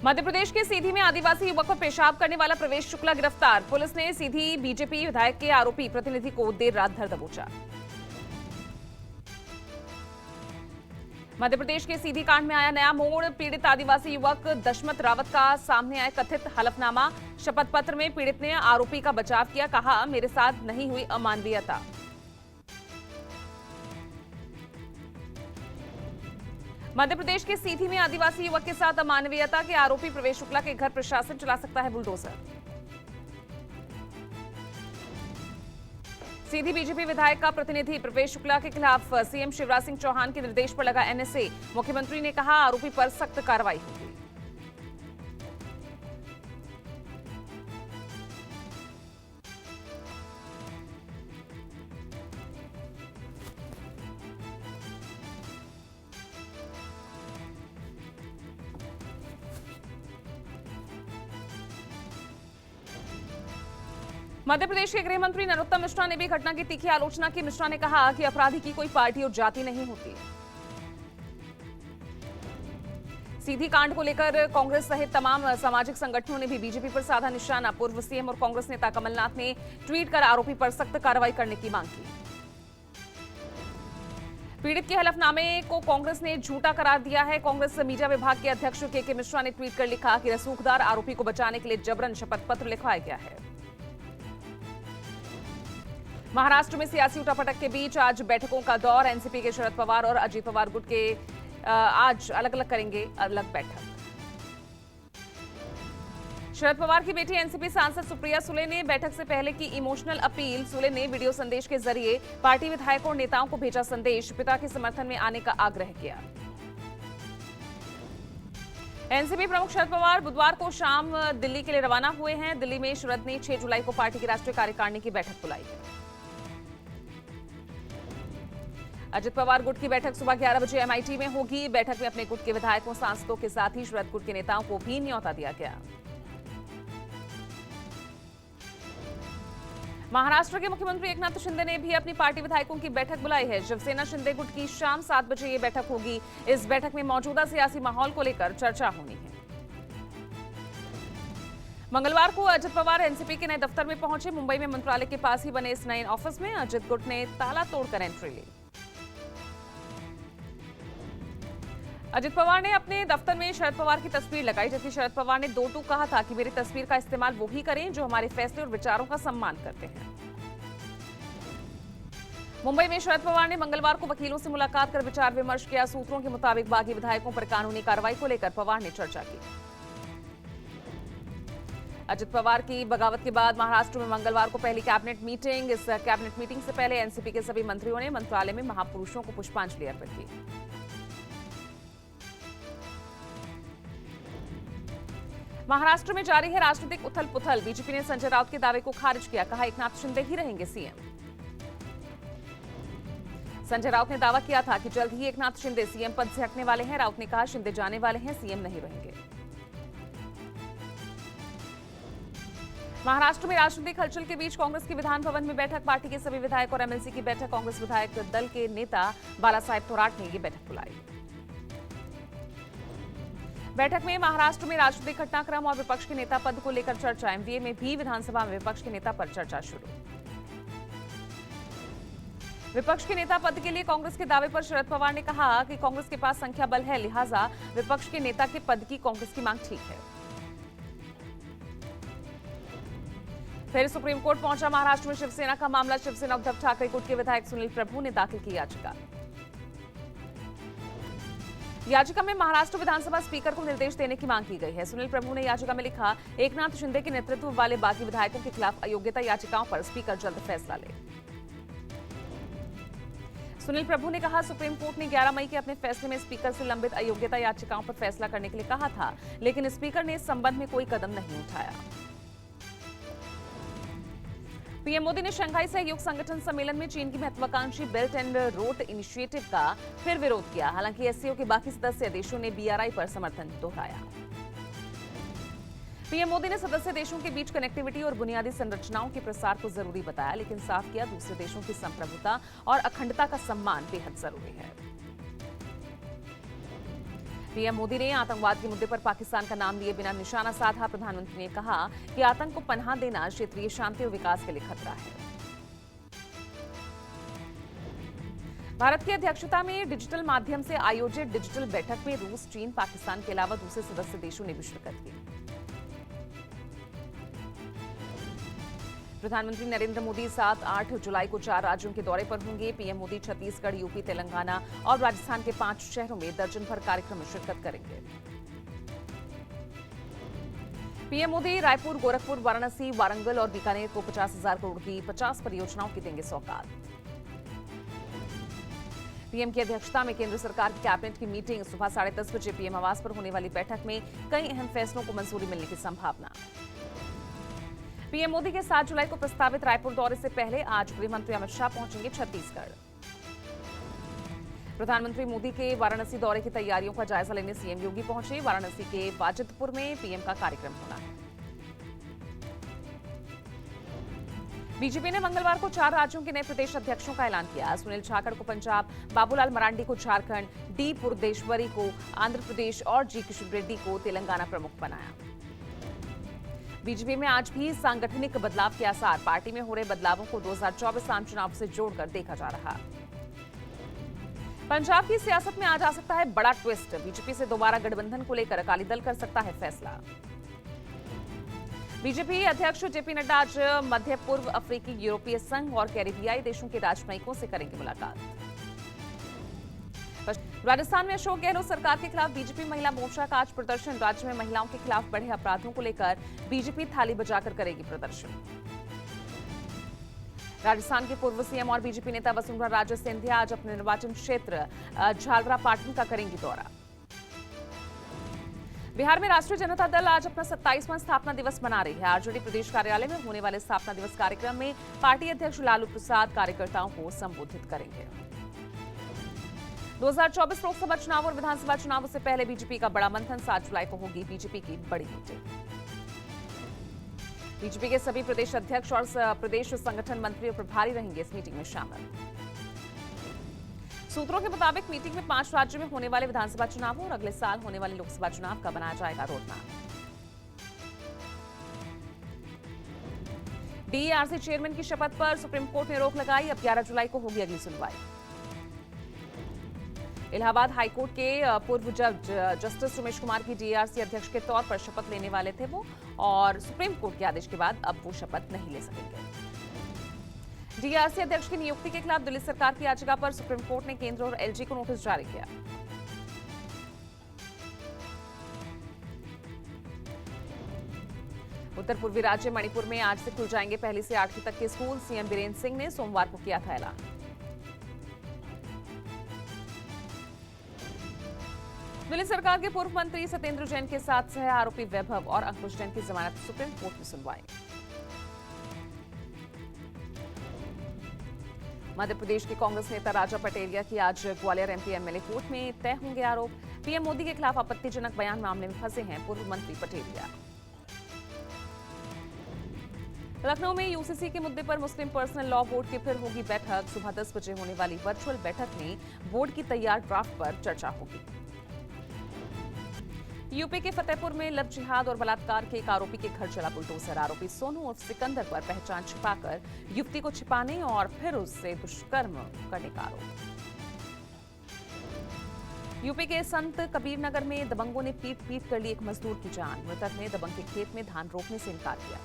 मध्य प्रदेश के सीधी में आदिवासी युवक पर पेशाब करने वाला प्रवेश शुक्ला गिरफ्तार। पुलिस ने सीधी बीजेपी विधायक के आरोपी प्रतिनिधि को देर रात धर दबोचा। मध्य प्रदेश के सीधी कांड में आया नया मोड़। पीड़ित आदिवासी युवक दशमत रावत का सामने आया कथित हलफनामा। शपथ पत्र में पीड़ित ने आरोपी का बचाव किया, कहा मेरे साथ नहीं हुई अमानवीयता। मध्य प्रदेश के सीधी में आदिवासी युवक के साथ अमानवीयता के आरोपी प्रवेश शुक्ला के घर प्रशासन चला सकता है बुलडोजर। सीधी बीजेपी विधायक का प्रतिनिधि प्रवेश शुक्ला के खिलाफ सीएम शिवराज सिंह चौहान के निर्देश पर लगा एनएसए। मुख्यमंत्री ने कहा आरोपी पर सख्त कार्रवाई होगी। मध्य प्रदेश के गृह मंत्री नरोत्तम मिश्रा ने भी घटना की तीखी आलोचना की। मिश्रा ने कहा कि अपराधी की कोई पार्टी और जाति नहीं होती। सीधी कांड को लेकर कांग्रेस सहित तमाम सामाजिक संगठनों ने भी बीजेपी पर साधा निशाना। पूर्व सीएम और कांग्रेस नेता कमलनाथ ने ट्वीट कर आरोपी पर सख्त कार्रवाई करने की मांग की। पीड़ित के हलफनामे को कांग्रेस ने झूठा करार दिया है। कांग्रेस मीडिया विभाग के अध्यक्ष के मिश्रा ने ट्वीट कर लिखा कि रसूखदार आरोपी को बचाने के लिए जबरन शपथ पत्र लिखवाया गया है। महाराष्ट्र में सियासी उठापटक के बीच आज बैठकों का दौर। एनसीपी के शरद पवार और अजित पवार गुट के आज अलग अलग करेंगे बैठक। शरद पवार की बेटी एनसीपी सांसद सुप्रिया सुले ने बैठक से पहले की इमोशनल अपील। सुले ने वीडियो संदेश के जरिए पार्टी विधायकों और नेताओं को भेजा संदेश। पिता के समर्थन में आने का आग्रह किया। एनसीपी प्रमुख शरद पवार बुधवार को शाम दिल्ली के लिए रवाना हुए हैं। दिल्ली में शरद ने 6 जुलाई को पार्टी की राष्ट्रीय कार्यकारिणी की बैठक बुलाई है। अजित पवार गुट की बैठक सुबह 11 बजे एमआईटी में होगी। बैठक में अपने गुट के विधायकों, सांसदों के साथ ही शरद गुट के नेताओं को भी न्योता दिया गया। महाराष्ट्र के मुख्यमंत्री एकनाथ शिंदे ने भी अपनी पार्टी विधायकों की बैठक बुलाई है। शिवसेना शिंदे गुट की शाम 7 बजे ये बैठक होगी। इस बैठक में मौजूदा सियासी माहौल को लेकर चर्चा होनी है। मंगलवार को अजित पवार एनसीपी के नए दफ्तर में पहुंचे। मुंबई में मंत्रालय के पास ही बने इस नए ऑफिस में अजित गुट ने ताला तोड़कर एंट्री ली। अजित पवार ने अपने दफ्तर में शरद पवार की तस्वीर लगाई, जबकि शरद पवार ने 2 टूक कहा था कि मेरी तस्वीर का इस्तेमाल वो ही करें जो हमारे फैसले और विचारों का सम्मान करते हैं। मुंबई में शरद पवार ने मंगलवार को वकीलों से मुलाकात कर विचार विमर्श किया। सूत्रों के मुताबिक बागी विधायकों पर कानूनी कार्रवाई को लेकर पवार ने चर्चा की। अजित पवार की बगावत के बाद महाराष्ट्र में मंगलवार को पहली कैबिनेट मीटिंग। इस कैबिनेट मीटिंग से पहले एनसीपी के सभी मंत्रियों ने मंत्रालय में महापुरुषों को पुष्पांजलि अर्पित की। महाराष्ट्र में जारी है राजनीतिक उथल पुथल। बीजेपी ने संजय राउत के दावे को खारिज किया, कहा एकनाथ शिंदे ही रहेंगे सीएम। संजय राउत ने दावा किया था कि जल्द ही एकनाथ शिंदे सीएम पद से हटने वाले हैं। राउत ने कहा शिंदे जाने वाले हैं, सीएम नहीं रहेंगे। महाराष्ट्र में राजनीतिक हलचल के बीच कांग्रेस की विधान भवन में बैठक। पार्टी के सभी विधायक और एमएलसी की बैठक। कांग्रेस विधायक दल के नेता बाला साहेब थोराट ने ये बैठक बुलाई। बैठक में महाराष्ट्र में राजनीतिक घटनाक्रम और विपक्ष के नेता पद को लेकर चर्चा। एमवीए में भी विधानसभा में विपक्ष के नेता पर चर्चा शुरू। विपक्ष के नेता पद के लिए कांग्रेस के दावे पर शरद पवार ने कहा कि कांग्रेस के पास संख्या बल है, लिहाजा विपक्ष के नेता के पद की कांग्रेस की मांग ठीक है। फिर सुप्रीम कोर्ट पहुंचा महाराष्ट्र में शिवसेना का मामला। शिवसेना उद्धव ठाकरे गुट के विधायक सुनील प्रभु ने दाखिल की याचिका। याचिका में महाराष्ट्र विधानसभा स्पीकर को निर्देश देने की मांग की गई है। सुनील प्रभु ने याचिका में लिखा, एकनाथ शिंदे के नेतृत्व वाले बागी विधायकों के खिलाफ अयोग्यता याचिकाओं पर स्पीकर जल्द फैसला ले। सुनील प्रभु ने कहा, सुप्रीम कोर्ट ने 11 मई के अपने फैसले में स्पीकर से लंबित अयोग्यता याचिकाओं पर फैसला करने के लिए कहा था, लेकिन स्पीकर ने इस संबंध में कोई कदम नहीं उठाया। पीएम मोदी ने शंघाई सहयोग संगठन सम्मेलन में चीन की महत्वाकांक्षी बेल्ट एंड रोड इनिशिएटिव का फिर विरोध किया। हालांकि एससीओ के बाकी सदस्य देशों ने बीआरआई पर समर्थन दोहराया। पीएम मोदी ने सदस्य देशों के बीच कनेक्टिविटी और बुनियादी संरचनाओं के प्रसार को जरूरी बताया, लेकिन साफ किया दूसरे देशों की संप्रभुता और अखंडता का सम्मान बेहद जरूरी है। पीएम मोदी ने आतंकवाद के मुद्दे पर पाकिस्तान का नाम लिए बिना निशाना साधा। प्रधानमंत्री ने कहा कि आतंक को पनाह देना क्षेत्रीय शांति और विकास के लिए खतरा है। भारत की अध्यक्षता में डिजिटल माध्यम से आयोजित डिजिटल बैठक में रूस, चीन, पाकिस्तान के अलावा दूसरे सदस्य देशों ने भी शिरकत की। प्रधानमंत्री नरेंद्र मोदी 7-8 जुलाई को 4 राज्यों के दौरे पर होंगे। पीएम मोदी छत्तीसगढ़, यूपी, तेलंगाना और राजस्थान के 5 शहरों में दर्जन भर कार्यक्रम में शिरकत करेंगे। पीएम मोदी रायपुर, गोरखपुर, वाराणसी, वारंगल और बीकानेर को 50,000 करोड़ की 50 परियोजनाओं की देंगे सौगात। पीएम की अध्यक्षता में केंद्र सरकार की कैबिनेट की मीटिंग। सुबह 10:30 बजे पीएम आवास पर होने वाली बैठक में कई अहम फैसलों को मंजूरी मिलने की संभावना। पीएम मोदी के 7 जुलाई को प्रस्तावित रायपुर दौरे से पहले आज गृह मंत्री अमित शाह पहुंचेंगे छत्तीसगढ़। प्रधानमंत्री मोदी के वाराणसी दौरे की तैयारियों का जायजा लेने सीएम योगी पहुंचे। वाराणसी के वाजिदपुर में पीएम का कार्यक्रम होना है। बीजेपी ने मंगलवार को 4 राज्यों के नए प्रदेश अध्यक्षों का ऐलान किया। सुनील छाकड़ को पंजाब, बाबूलाल मरांडी को झारखंड, डी पुरदेश्वरी को आंध्र प्रदेश और जी किशन रेड्डी को तेलंगाना प्रमुख बनाया। बीजेपी में आज भी सांगठनिक बदलाव के आसार। पार्टी में हो रहे बदलावों को 2024 आम चुनाव से जोड़कर देखा जा रहा। पंजाब की सियासत में आ जा सकता है बड़ा ट्विस्ट। बीजेपी से दोबारा गठबंधन को लेकर अकाली दल कर सकता है फैसला। बीजेपी अध्यक्ष जेपी नड्डा आज मध्य पूर्व अफ्रीकी, यूरोपीय संघ और कैरिबियाई देशों के राजनयिकों से करेंगे मुलाकात। राजस्थान में अशोक गहलोत सरकार के खिलाफ बीजेपी महिला मोर्चा का आज प्रदर्शन। राज्य में महिलाओं के खिलाफ बढ़े अपराधों को लेकर बीजेपी थाली बजाकर करेगी प्रदर्शन। राजस्थान के पूर्व सीएम और बीजेपी नेता वसुंधरा राजे सिंधिया आज अपने निर्वाचन क्षेत्र झालरापाटन का करेंगी दौरा। बिहार में राष्ट्रीय जनता दल आज अपना 27वां स्थापना दिवस मना रही है। आरजेडी प्रदेश कार्यालय में होने वाले स्थापना दिवस कार्यक्रम में पार्टी अध्यक्ष लालू प्रसाद कार्यकर्ताओं को संबोधित करेंगे। 2024 लोकसभा चुनाव और विधानसभा चुनावों से पहले बीजेपी का बड़ा मंथन। 7 जुलाई को होगी बीजेपी की बड़ी मीटिंग। बीजेपी के सभी प्रदेश अध्यक्ष और प्रदेश संगठन मंत्री और प्रभारी रहेंगे इस मीटिंग में शामिल। सूत्रों के मुताबिक मीटिंग में 5 राज्यों में होने वाले विधानसभा चुनावों और अगले साल होने वाले लोकसभा चुनाव का बनाया जाएगा रोडमैप। डीईआरसी चेयरमैन की शपथ पर सुप्रीम कोर्ट ने रोक लगाई। अब 11 जुलाई को होगी अगली सुनवाई। इलाहाबाद हाईकोर्ट के पूर्व जज जस्टिस उमेश कुमार की डीईआरसी अध्यक्ष के तौर पर शपथ लेने वाले थे वो, और सुप्रीम कोर्ट के आदेश के बाद अब वो शपथ नहीं ले सकेंगे। डीईआरसी अध्यक्ष की नियुक्ति के खिलाफ दिल्ली सरकार की याचिका पर सुप्रीम कोर्ट ने केंद्र और एलजी को नोटिस जारी किया। उत्तर पूर्वी राज्य मणिपुर में आज से खुल जाएंगे पहली से 8वीं तक के स्कूल। सीएम बीरेन्द्र सिंह ने सोमवार को किया था ऐलान। दिल्ली सरकार के पूर्व मंत्री सत्येंद्र जैन के साथ सह आरोपी वैभव और अंकुश जैन की जमानत सुप्रीम कोर्ट में सुनवाई। मध्य प्रदेश के कांग्रेस नेता राजा पटेरिया की आज ग्वालियर एमपी एमएलए कोर्ट में तय होंगे आरोप। पीएम मोदी के खिलाफ आपत्तिजनक बयान मामले में फंसे हैं पूर्व मंत्री पटेरिया। लखनऊ में यूसीसी के मुद्दे पर मुस्लिम पर्सनल लॉ बोर्ड की फिर होगी बैठक। सुबह 10 बजे होने वाली वर्चुअल बैठक में बोर्ड की तैयार ड्राफ्ट पर चर्चा होगी। यूपी के फतेहपुर में लव जिहाद और बलात्कार के एक आरोपी के घर चला बुलडोजर। आरोपी सोनू उर्फ सिकंदर पर पहचान छिपाकर युवती को छिपाने और फिर उससे दुष्कर्म करने का आरोप। यूपी के संत कबीर नगर में दबंगों ने पीट कर ली एक मजदूर की जान। मृतक ने दबंग के खेत में धान रोपने से इनकार किया।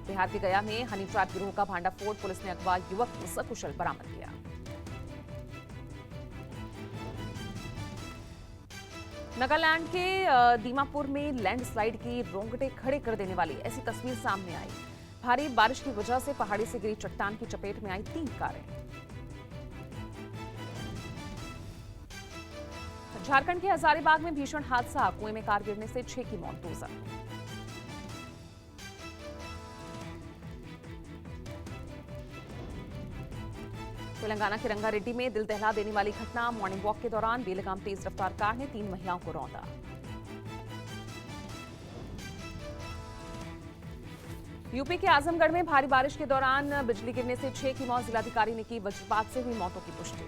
बिहार के गया में हनी ट्रैप गिरोह का भांडाफोड़। पुलिस ने अगवा युवक को सकुशल बरामद किया। नागालैंड के दीमापुर में लैंडस्लाइड की रोंगटे खड़े कर देने वाली ऐसी तस्वीर सामने आई। भारी बारिश की वजह से पहाड़ी से गिरी चट्टान की चपेट में आई 3 कारें। झारखंड के हजारीबाग में भीषण हादसा। कुएं में कार गिरने से 6 की मौत, 2 जख्मी। तेलंगाना के रंगारेड्डी में दिल दहला देने वाली घटना। मॉर्निंग वॉक के दौरान बेलगाम तेज रफ्तार कार ने 3 महिलाओं को रौंदा। यूपी के आजमगढ़ में भारी बारिश के दौरान बिजली गिरने से 6 की मौत। जिलाधिकारी ने की वज्रपात से हुई मौतों की पुष्टि।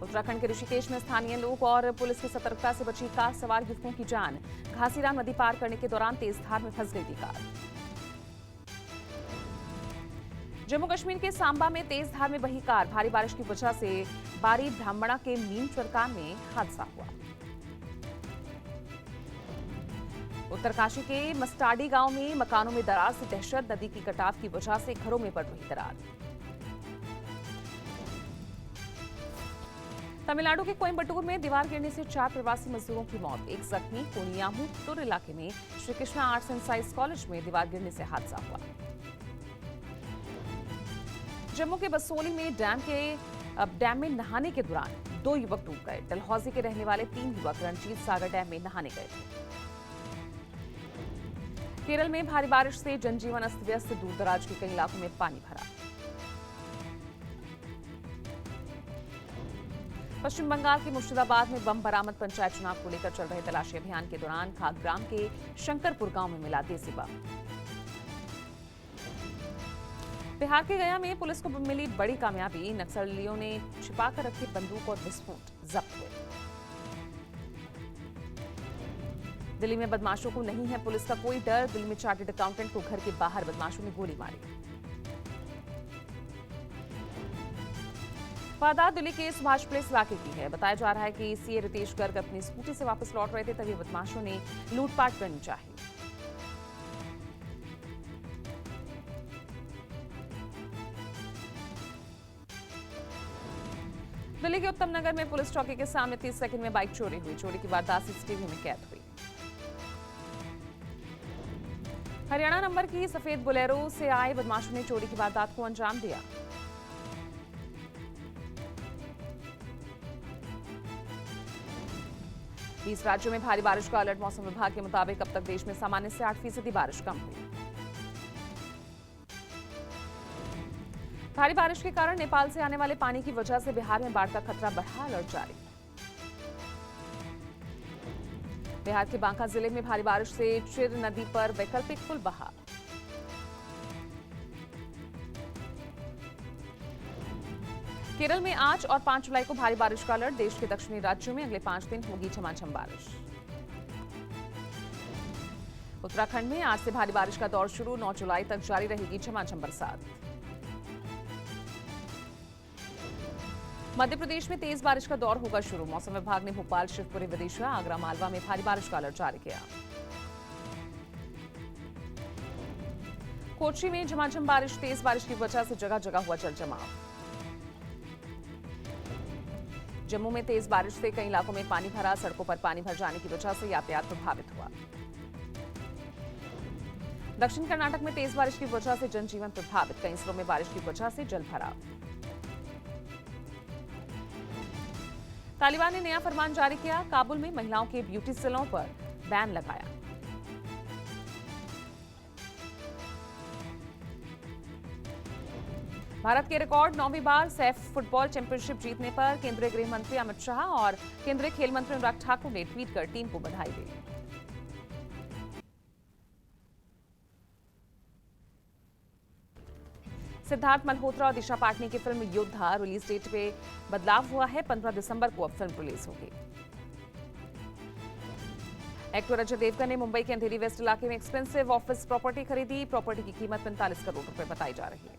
उत्तराखंड के ऋषिकेश में स्थानीय लोग और पुलिस की सतर्कता से बची कार सवार युवकों की जान। घासीराम नदी पार करने के दौरान तेज धार में फंस गई थी कार। जम्मू कश्मीर के सांबा में तेज धार में बही कार, भारी बारिश की वजह से बारी ब्राह्मणा के मीन चरकान में हादसा हुआ। उत्तरकाशी के मस्टाडी गांव में मकानों में दरार से दहशत, नदी की कटाव की वजह से घरों में पड़ रही दरार। तमिलनाडु के कोयम्बटूर में दीवार गिरने से 4 प्रवासी मजदूरों की मौत, एक जख्मी। कोनियामुत्तुर इलाके में Shri Krishna arts and science college में दीवार गिरने से हादसा हुआ। जम्मू के बसोली में डैम में नहाने के दौरान 2 युवक डूब गए। डलहौजी के रहने वाले 3 युवक रणजीत सागर डैम में नहाने गए थे। केरल में भारी बारिश से जनजीवन अस्त व्यस्त, दूरदराज के कई इलाकों में पानी भरा। पश्चिम बंगाल के मुर्शिदाबाद में बम बरामद, पंचायत चुनाव को लेकर चल रहे तलाशी अभियान के दौरान खाग्राम के शंकरपुर गांव में मिला देसी बम। बिहार के गया में पुलिस को मिली बड़ी कामयाबी, नक्सलियों ने छिपाकर रखे बंदूक और विस्फोट जब्त हुए। दिल्ली में बदमाशों को नहीं है पुलिस का कोई डर, दिल्ली में चार्टर्ड अकाउंटेंट को घर के बाहर बदमाशों ने गोली मारी। वारदात दिल्ली के सुभाष प्लेस इलाके की है। बताया जा रहा है कि सीए रितेश गर्ग अपनी स्कूटी से वापस लौट रहे थे, तभी बदमाशों ने लूटपाट करनी चाहिए। दिल्ली के उत्तम नगर में पुलिस चौकी के सामने 30 सेकंड में बाइक चोरी हुई। चोरी की वारदात सीसीटीवी में कैद हुई। हरियाणा नंबर की सफेद बोलेरो से आए बदमाशों ने चोरी की वारदात को अंजाम दिया। बीस राज्यों में भारी बारिश का अलर्ट, मौसम विभाग के मुताबिक अब तक देश में सामान्य से 8% बारिश कम हुई। भारी बारिश के कारण नेपाल से आने वाले पानी की वजह से बिहार में बाढ़ का खतरा बढ़ा, अलर्ट जारी। बिहार के बांका जिले में भारी बारिश से चिर नदी पर वैकल्पिक पुल बहा। केरल में आज और 5 जुलाई को भारी बारिश का अलर्ट, देश के दक्षिणी राज्यों में अगले 5 दिन होगी झमाझम बारिश। उत्तराखंड में आज से भारी बारिश का दौर शुरू, 9 जुलाई तक जारी रहेगी झमाझम बरसात। मध्य प्रदेश में तेज बारिश का दौर होगा शुरू, मौसम विभाग ने भोपाल, शिवपुरी, विदिशा, आगरा, मालवा में भारी बारिश का अलर्ट जारी किया। कोच्चि में झमाझम बारिश, तेज बारिश की वजह से जगह जगह हुआ जल जमाव। जम्मू में तेज बारिश से कई इलाकों में पानी भरा, सड़कों पर पानी भर जाने की वजह से यातायात प्रभावित हुआ। दक्षिण कर्नाटक में तेज बारिश की वजह से जनजीवन प्रभावित, कई जिलों में बारिश की वजह से जल भराव। तालिबान ने नया फरमान जारी किया, काबुल में महिलाओं के ब्यूटी सैलून पर बैन लगाया। भारत के रिकॉर्ड 9वीं बार सैफ फुटबॉल चैंपियनशिप जीतने पर केंद्रीय गृह मंत्री अमित शाह और केंद्रीय खेल मंत्री अनुराग ठाकुर ने ट्वीट कर टीम को बधाई दी। सिद्धार्थ मल्होत्रा और दिशा पाटनी की फिल्म योद्धा रिलीज डेट पे बदलाव हुआ है, 15 दिसंबर को अब फिल्म रिलीज होगी। एक्टर अजय देवगन ने मुंबई के अंधेरी वेस्ट इलाके में एक्सपेंसिव ऑफिस प्रॉपर्टी खरीदी, प्रॉपर्टी की कीमत 45 करोड़ रुपए बताई जा रही है।